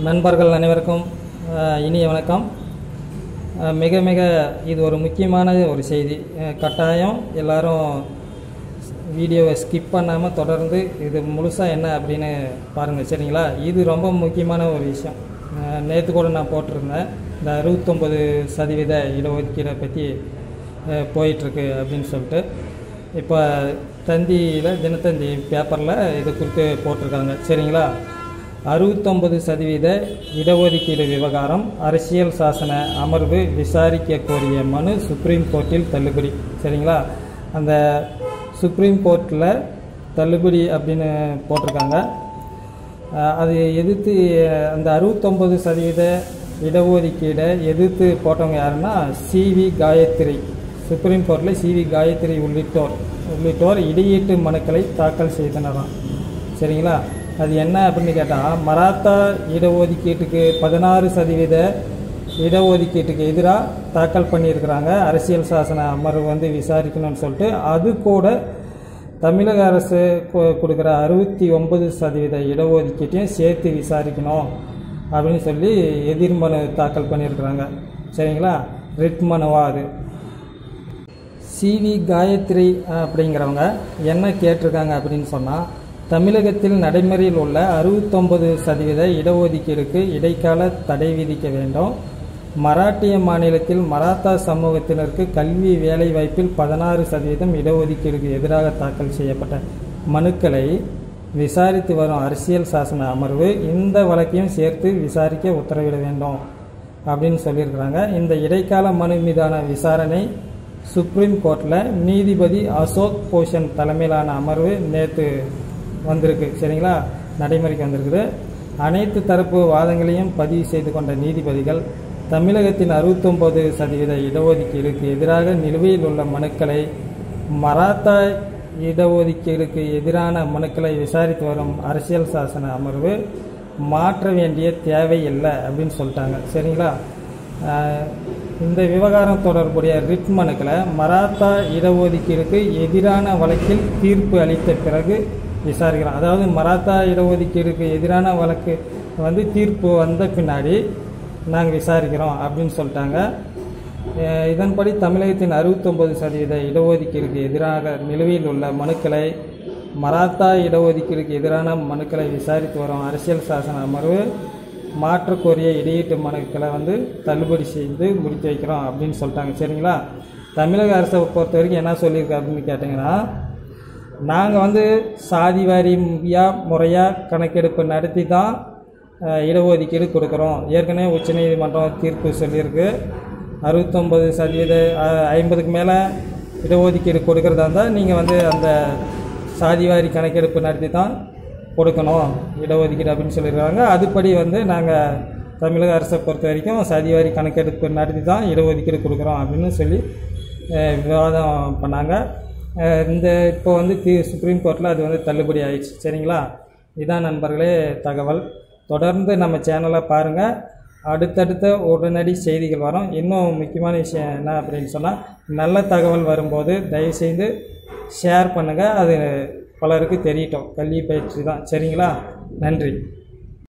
நண்பர்கள் அனைவருக்கும் இனிய வணக்கம். மிக மிக இது ஒரு முக்கியமான ஒரு செய்தி. கட்டாயம் எல்லாரும் வீடியோவை ஸ்கிப் பண்ணாமல் தொடர்ந்து இது முழுசாக என்ன அப்படின்னு பாருங்கள், சரிங்களா? இது ரொம்ப முக்கியமான ஒரு விஷயம். நேற்று கூட நான் போட்டிருந்தேன், இந்த 69% இடஒதுக்கீடை பற்றி போயிட்டுருக்கு அப்படின்னு சொல்லிட்டு. இப்போ தந்தியில் தினத்தந்தி பேப்பரில் இது குறித்து போட்டிருக்காங்க, சரிங்களா? 69% இடஒதுக்கீடு விவகாரம் அரசியல் சாசன அமர்வு விசாரிக்க கோரிய மனு சுப்ரீம் கோர்ட்டில் தள்ளுபடி, சரிங்களா? அந்த சுப்ரீம் கோர்ட்டில் தள்ளுபடி அப்படின்னு போட்டிருக்காங்க. அது எதிர்த்து அந்த 69% இடஒதுக்கீடை எதிர்த்து போட்டவங்க யாருன்னா சிவி காயத்ரி. சுப்ரீம் கோர்ட்டில் சிவி காயத்ரி உள்ளிட்டோர் இடையீட்டு மனுக்களை தாக்கல் செய்தனராம், சரிங்களா? அது என்ன அப்படின்னு கேட்டால், மராத்தா இடஒதுக்கீட்டுக்கு 16% இடஒதுக்கீட்டுக்கு எதிராக தாக்கல் பண்ணியிருக்கிறாங்க. அரசியல் சாசன அமர்வு வந்து விசாரிக்கணும்னு சொல்லிட்டு அது கூட தமிழக அரசு கொடுக்குற 69% இடஒதுக்கீட்டையும் சேர்த்து விசாரிக்கணும் அப்படின்னு சொல்லி எதிர்மனு தாக்கல் பண்ணியிருக்கிறாங்க, சரிங்களா? ரிட் மனுவா அது. சிவி காயத்ரி அப்படிங்கிறவங்க என்ன கேட்டிருக்காங்க அப்படின்னு சொன்னால், தமிழகத்தில் நடைமுறையில் உள்ள 69% இடஒதுக்கீடுக்கு இடைக்கால தடை விதிக்க வேண்டும். மராட்டிய மாநிலத்தில் மராத்தா சமூகத்தினருக்கு கல்வி வேலை வாய்ப்பில் 16% இடஒதுக்கீடுக்கு எதிராக தாக்கல் செய்யப்பட்ட மனுக்களை விசாரித்து வரும் அரசியல் சாசன அமர்வு இந்த வழக்கையும் சேர்த்து விசாரிக்க உத்தரவிட வேண்டும் அப்படின்னு சொல்லியிருக்கிறாங்க. இந்த இடைக்கால மனு மீதான விசாரணை சுப்ரீம் கோர்ட்டில் நீதிபதி அசோக் பூஷன் தலைமையிலான அமர்வு நேற்று வந்திருக்கு, சரிங்களா? நடைமுறைக்கு வந்திருக்குது. அனைத்து தரப்பு வாதங்களையும் பதிவு செய்து கொண்ட நீதிபதிகள் தமிழகத்தின் 69% இடஒதுக்கீடுக்கு எதிராக நிலுவையில் உள்ள மனுக்களை மராத்தா இடஒதுக்கீடுக்கு எதிரான மனுக்களை விசாரித்து வரும் அரசியல் சாசன அமர்வு மாற்ற வேண்டிய தேவை இல்லை அப்படின்னு சொல்லிட்டாங்க, சரிங்களா? இந்த விவகாரம் தொடர்புடைய ரிட் மனுக்களை மராத்தா இடஒதுக்கீடுக்கு எதிரான வழக்கில் தீர்ப்பு அளித்த பிறகு விசாரிக்கிறோம். அதாவது மராத்தா இடஒதுக்கீடுக்கு எதிரான வழக்கு வந்து தீர்ப்பு வந்த பின்னாடி நாங்கள் விசாரிக்கிறோம் அப்படின்னு சொல்லிட்டாங்க. இதன்படி தமிழகத்தின் 69% இடஒதுக்கீடுக்கு எதிராக நிலுவையில் உள்ள மனுக்களை மராத்தா இடஒதுக்கீடுக்கு எதிரான மனுக்களை விசாரித்து வரும் அரசியல் சாசன அமர்வு மாற்ற கோரிய இடையீட்டு மனுக்களை வந்து தள்ளுபடி செய்து முடித்து வைக்கிறோம் அப்படின்னு சொல்லிட்டாங்க, சரிங்களா? தமிழக அரசை பொறுத்த வரைக்கும் என்ன சொல்லியிருக்கு அப்படின்னு கேட்டிங்கன்னா, நாங்கள் வந்து சாதி வாரியாக முறையாக கணக்கெடுப்பு நடத்தி தான் இடஒதுக்கீடு கொடுக்குறோம். ஏற்கனவே உச்சநீதிமன்றம் தீர்ப்பு சொல்லியிருக்கு, 69% 50க்கு மேலே இடஒதுக்கீடு கொடுக்குறதா இருந்தால் நீங்கள் வந்து அந்த சாதிவாரி கணக்கெடுப்பு நடத்தி தான் கொடுக்கணும் இடஒதுக்கீடு அப்படின்னு சொல்லியிருக்காங்க. அதுபடி வந்து நாங்கள் தமிழக அரசை பொறுத்த வரைக்கும் சாதிவாரி கணக்கெடுப்பு நடத்தி தான் இடஒதுக்கீடு கொடுக்குறோம் அப்படின்னு சொல்லி விவாதம் பண்ணாங்க. இந்த இப்போ வந்து சுப்ரீம் கோர்ட்டில் அது வந்து தள்ளுபடி ஆயிடுச்சு, சரிங்களா? இதான் நண்பர்களே தகவல். தொடர்ந்து நம்ம சேனலை பாருங்கள், அடுத்தடுத்த உடனடி செய்திகள் வரும். இன்னும் முக்கியமான விஷயம் என்ன அப்படின்னு சொன்னால், நல்ல தகவல் வரும்போது தயவுசெய்து ஷேர் பண்ணுங்கள், அது பலருக்கு தெரியட்டும். கல்வி பயிற்சி தான், சரிங்களா? நன்றி.